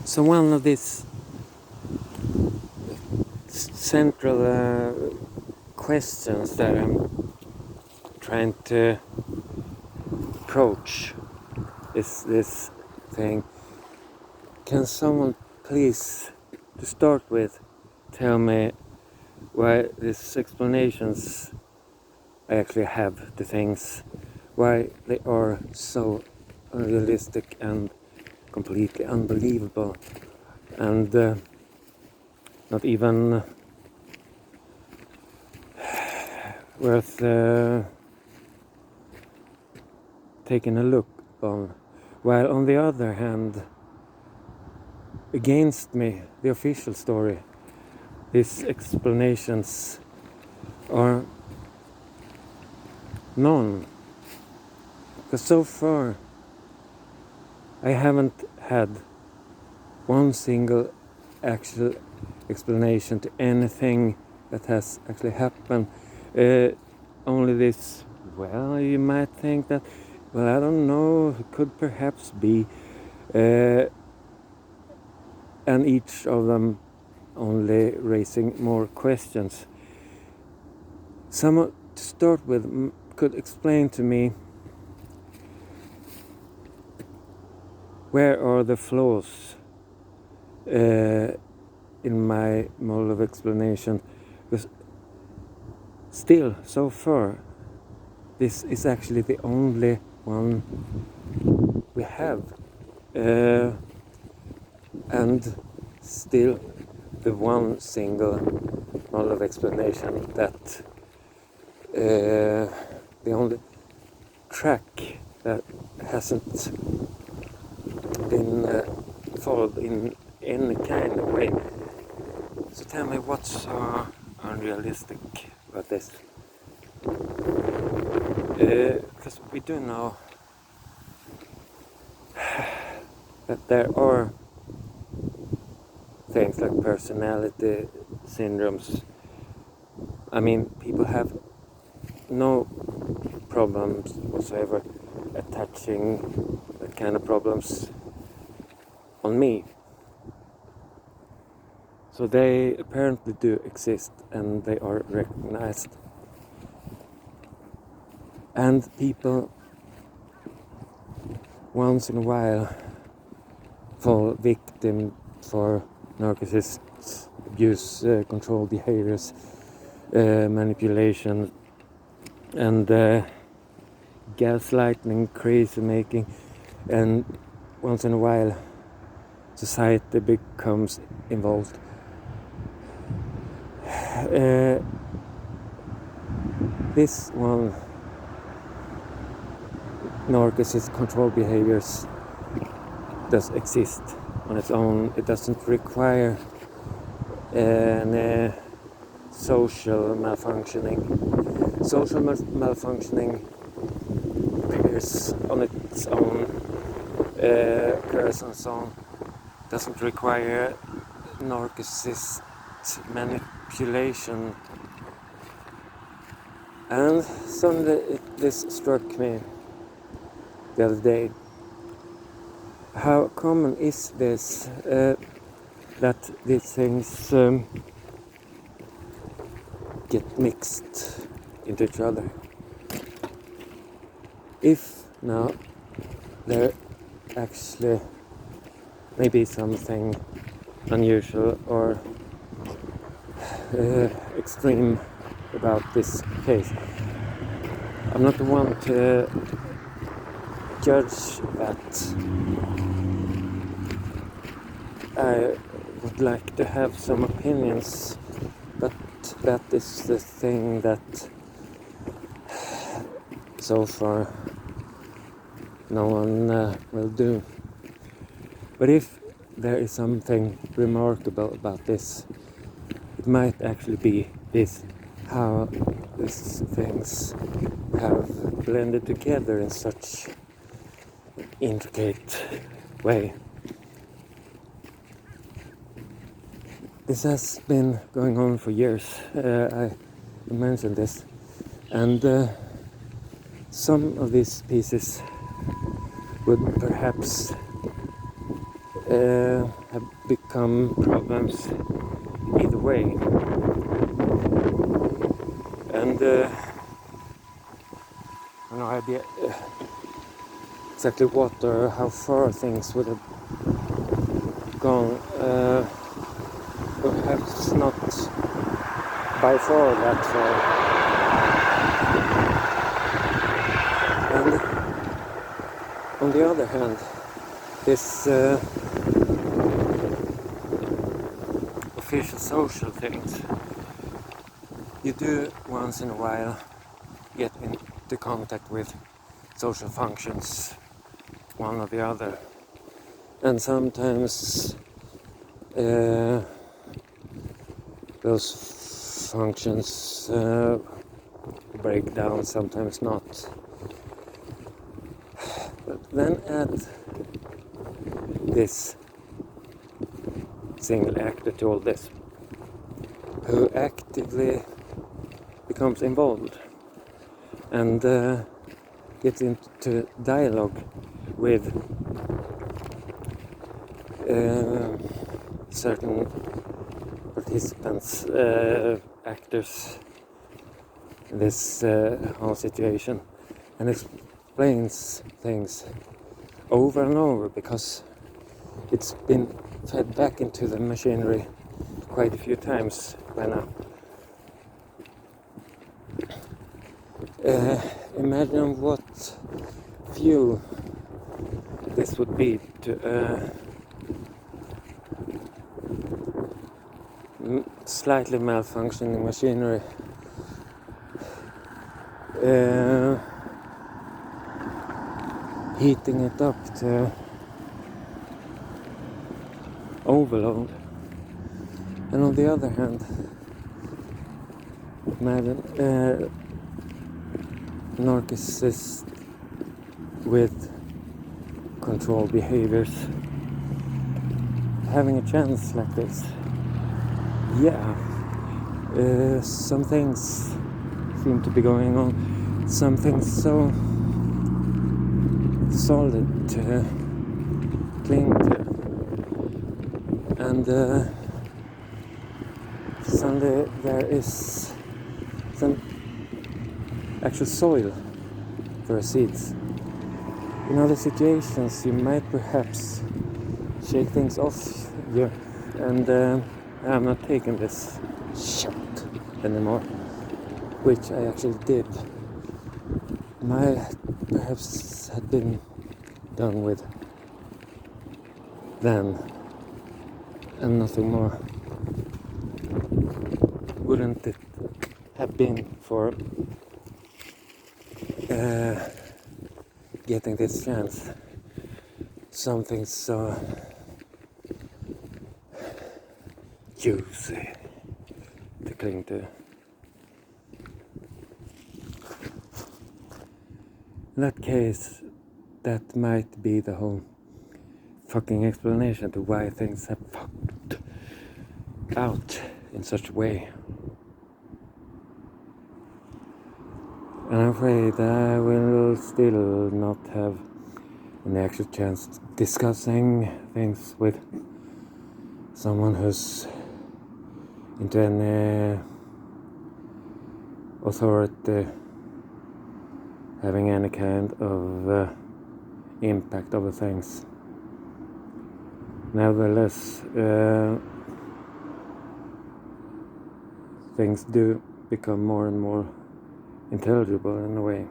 So one of these central questions that I'm trying to approach is this thing. Can someone please, to start with, tell me why these explanations I actually have to things, why they are so unrealistic and completely unbelievable, and not even worth taking a look on. While on the other hand, against me, the official story, these explanations are none. Because so far, I haven't had one single actual explanation to anything that has actually happened. Only this, well, you might think that, well, I don't know, it could perhaps be, and each of them only raising more questions. Someone to start with could explain to me, where are the flaws in my model of explanation? Because still, so far, this is actually the only one we have, and still the one single model of explanation that the only track that hasn't been followed in any kind of way. So tell me, what's so unrealistic about this? Because we do know that there are things like personality syndromes. I mean, people have no problems whatsoever attaching that kind of problems on me. So they apparently do exist and they are recognized. And people once in a while fall victim for narcissists, abuse, control behaviors, manipulation, and gaslighting, crazy making, and once in a while society becomes involved. This one, narcissist control behaviors, does exist on its own. It doesn't require any social malfunctioning. Social malfunctioning appears on its own, occurs on its own, doesn't require narcissist manipulation. And suddenly this struck me the other day. How common is this, that these things get mixed into each other? If now there actually may be something unusual or extreme about this case, I'm not the one to judge that. I would like to have some opinions, but that is the thing that so far no one will do. But if there is something remarkable about this, it might actually be this, how these things have blended together in such intricate way. This has been going on for years. I mentioned this, and some of these pieces would perhaps have become problems either way. And I have no idea exactly what or how far things would have gone. Perhaps not by far that far. And on the other hand, this official social things, you do once in a while get into contact with social functions, one or the other, and sometimes those functions break down, sometimes not. But then add this single actor to all this, who actively becomes involved and gets into dialogue with certain participants, actors in this whole situation, and explains things over and over because it's been fed back into the machinery quite a few times by now. Imagine what fuel this would be to slightly malfunctioning machinery. Heating it up to overload. And on the other hand, imagine narcissists with controlled behaviors having a chance like this. Yeah, some things seem to be going on, something so solid to cling to, and suddenly there is some actual soil for seeds. In other situations you might perhaps shake things off you, and I'm not taking this shot anymore, which I actually did. Might perhaps had been done with then and nothing more. Wouldn't it have been for getting this chance? Something so juicy to cling to. In that case, that might be the whole fucking explanation to why things have fucked out in such a way. And I'm afraid I will still not have an actual chance discussing things with someone who's into any authority having any kind of impact over things. Nevertheless, things do become more and more intelligible in a way.